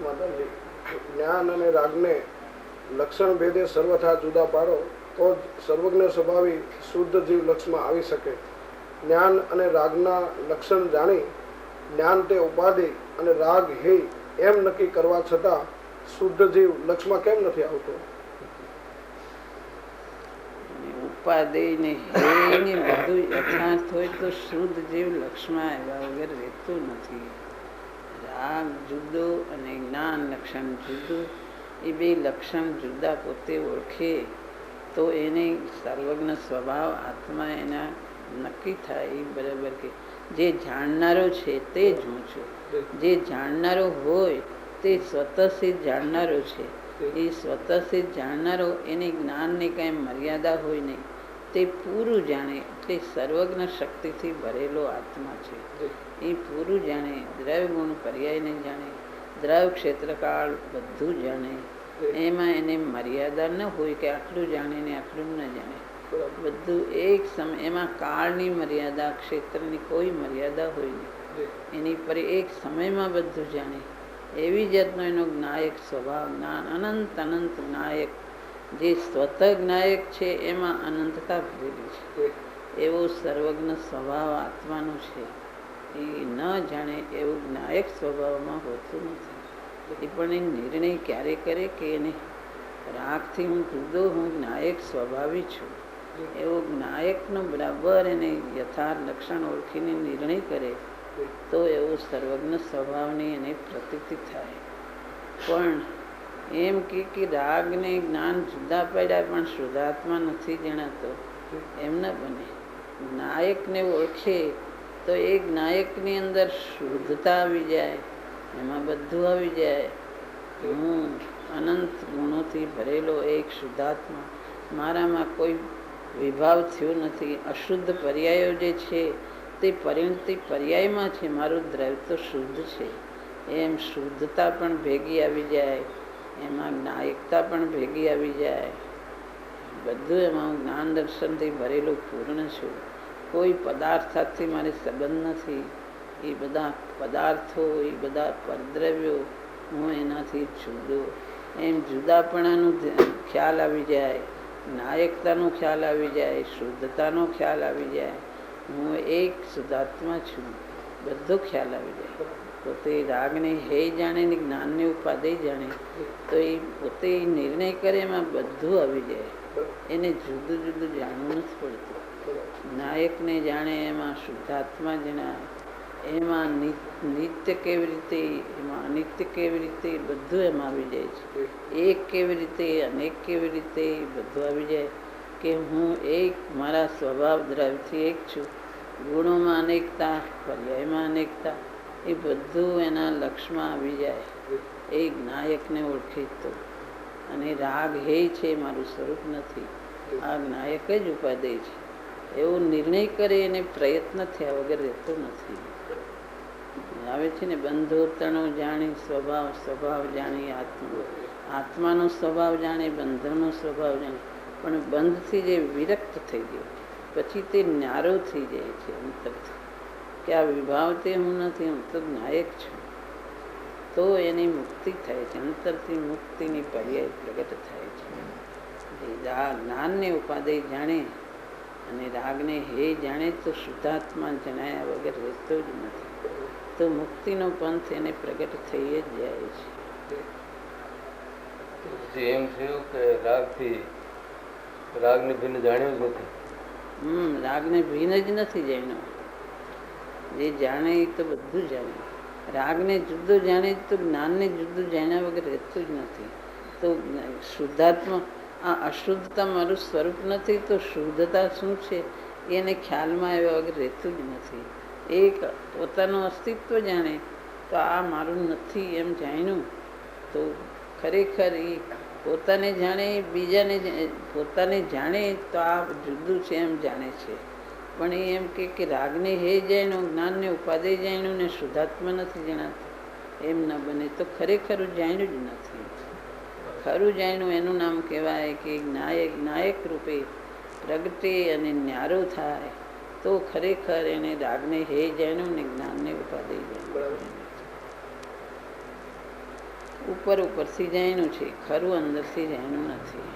માતાજી, જ્ઞાન અને રાગને લક્ષણ ભેદે સર્વથા જુદા પાડો તો જ સર્વજ્ઞ સ્વભાવી શુદ્ધ જીવ લક્ષમાં આવી શકે. જ્ઞાન અને રાગના લક્ષણ જાણી જ્ઞાન તે ઉપાધિ અને રાગ હે એમ નક્કી કરવા છતાં શુદ્ધ જીવ લક્ષમાં કેમ નથી આવતો? ઉપાધિ ને હે ને બધું યથાર્થ હોય તો શુદ્ધ જીવ લક્ષમાં આવ્યા વગર રહેતું નથી. રાગ જુદો અને જ્ઞાન લક્ષણ જુદું, એ બે લક્ષણ જુદા પોતે ઓળખે તો એને સર્વજ્ઞ સ્વભાવ આત્મા એના નક્કી થાય. એ બરાબર કે જે જાણનારો છે તે જ હું છું. જે જાણનારો હોય તે સ્વતઃસિદ્ધ જાણનારો છે. એ સ્વતઃસિદ્ધ જાણનારો એને જ્ઞાનની કાંઈ મર્યાદા હોય નહીં, તે પૂરું જાણે એટલે સર્વજ્ઞ શક્તિથી ભરેલો આત્મા છે. એ પૂરું જાણે, દ્રવ્ય ગુણ પર્યાયને જાણે, દ્રવ્ય ક્ષેત્રકાળ બધું જાણે. એમાં એને મર્યાદા ન હોય કે આટલું જાણે ને આટલું ન જાણે. બધું એક સમય, એમાં કાળની મર્યાદા ક્ષેત્રની કોઈ મર્યાદા હોય નહીં. એની પર એક સમયમાં બધું જાણે એવી જાતનો એનો જ્ઞાયક સ્વભાવ. જ્ઞાન અનંત અનંત જ્ઞાયક, જે સ્વતઃ જ્ઞાયક છે એમાં અનંતતા ભરેલી છે. એવો સર્વજ્ઞ સ્વભાવ આત્માનો છે. એ ન જાણે એવું જ્ઞાયક સ્વભાવમાં હોતું નથી. એ પણ એ નિર્ણય ક્યારે કરે કે એને રાગથી હું જુદો, હું જ્ઞાયક સ્વભાવી છું એવો જ્ઞાયકનો બરાબર એને યથાર્થ લક્ષણ ઓળખીને નિર્ણય કરે તો એવો સર્વજ્ઞ સ્વભાવની એને પ્રતીતિ થાય. પણ એમ કે રાગ ને જ્ઞાન જુદા પડ્યા પણ શુદ્ધાત્મા નથી જણાતો, એમ ન બને. જ્ઞાયકને ઓળખે તો એ જ્ઞાયકની અંદર શુદ્ધતા આવી જાય, એમાં બધું આવી જાય. હું અનંત ગુણોથી ભરેલો એક શુદ્ધાત્મા, મારામાં કોઈ વિભાવ થયો નથી. અશુદ્ધ પર્યાયો જે છે તે પરિણતિ પર્યાયમાં છે. મારું દ્રવ્ય તો શુદ્ધ છે. એમ શુદ્ધતા પણ ભેગી આવી જાય, એમાં જ્ઞાયકતા પણ ભેગી આવી જાય. બધું એમાં હું જ્ઞાન દર્શનથી ભરેલું પૂર્ણ છું. કોઈ પદાર્થથી મારે સંબંધ નથી. એ બધા પદાર્થો, એ બધા પરદ્રવ્યો હું એનાથી જુદો. એમ જુદાપણાનું ખ્યાલ આવી જાય, નાયકતાનો ખ્યાલ આવી જાય, શુદ્ધતાનો ખ્યાલ આવી જાય. હું એક શુદ્ધાત્મા છું, બધો ખ્યાલ આવી જાય. પોતે રાગને હે જાણે ને જ્ઞાનને ઉપાધિ જાણે તો એ પોતે નિર્ણય કરે એમાં બધું આવી જાય. એને જુદું જુદું જાણવું નથી પડતું. નાયકને જાણે એમાં શુદ્ધાત્મા જણાય, એમાં નિત્ય કેવી રીતે, એમાં અનિત્ય કેવી રીતે, બધું એમાં આવી જાય છે. એક કેવી રીતે, અનેક કેવી રીતે, બધું આવી જાય કે હું એક, મારા સ્વભાવ દ્રવ્યથી એક છું. ગુણોમાં અનેકતા, પર્યાયમાં અનેકતા, એ બધું એના લક્ષમાં આવી જાય એ જ્ઞાયકને ઓળખી તો. અને રાગ હે છે, મારું સ્વરૂપ નથી, આ જ્ઞાયક જ ઉપાદેય છે એવો નિર્ણય કરે એને પ્રયત્ન થયા વગર રહેતો નથી. આવે છે ને, બંધોતણો જાણી સ્વભાવ, સ્વભાવ જાણી આત્મા, આત્માનો સ્વભાવ જાણે, બંધનો સ્વભાવ જાણે. પણ બંધથી જે વિરક્ત થઈ ગયો પછી તે ન્યારો થઈ જાય છે અંતરથી કે આ વિભાવ તે હું નથી, હું તો નાયક છું. તો એની મુક્તિ થાય છે, અંતરથી મુક્તિની પર્યાય પ્રગટ થાય છે. જ્ઞાનને ઉપાદેય જાણે અને રાગને હે જાણે તો શુદ્ધાત્મા જણાયા વગર રહેતો જ નથી. તો મુક્તિનો પંથ એને પ્રગટ થઈ જ જાય છે. એમ થયું કે રાગને ભિન્ન જાણ્યું જ નથી. રાગને ભિન્ન જ નથી જાણ્યો. જે જાણે એ તો બધું જાણે. રાગને જુદું જાણે તો જ્ઞાનને જુદું જાણ્યા વગર રહેતું જ નથી. તો શુદ્ધાત્મા, આ અશુદ્ધતા મારું સ્વરૂપ નથી તો શુદ્ધતા શું છે એને ખ્યાલમાં આવ્યા વગર રહેતું જ નથી. એક પોતાનું અસ્તિત્વ જાણે તો આ મારું નથી એમ જાણ્યું તો ખરેખર એ પોતાને જાણે, બીજાને પોતાને જાણે તો આ જુદું છે એમ જાણે છે. પણ એ એમ કે રાગને હે જાણ્યું, જ્ઞાનને ઉપાધિ જાણ્યું ને શુદ્ધાત્મા નથી જણાતું, એમ ન બને. તો ખરેખર જાણ્યું જ નથી. ખરું જાણ્યું એનું નામ કહેવાય કે નાયક રૂપે પ્રગટે અને ન્યારો થાય તો ખરેખર એને રાગને હે જાણ્યું ને જ્ઞાનને ઉપાધિ જાણ્યું. ઉપર ઉપરથી જાણ્યું છે, ખરું અંદરથી જાણ્યું નથી.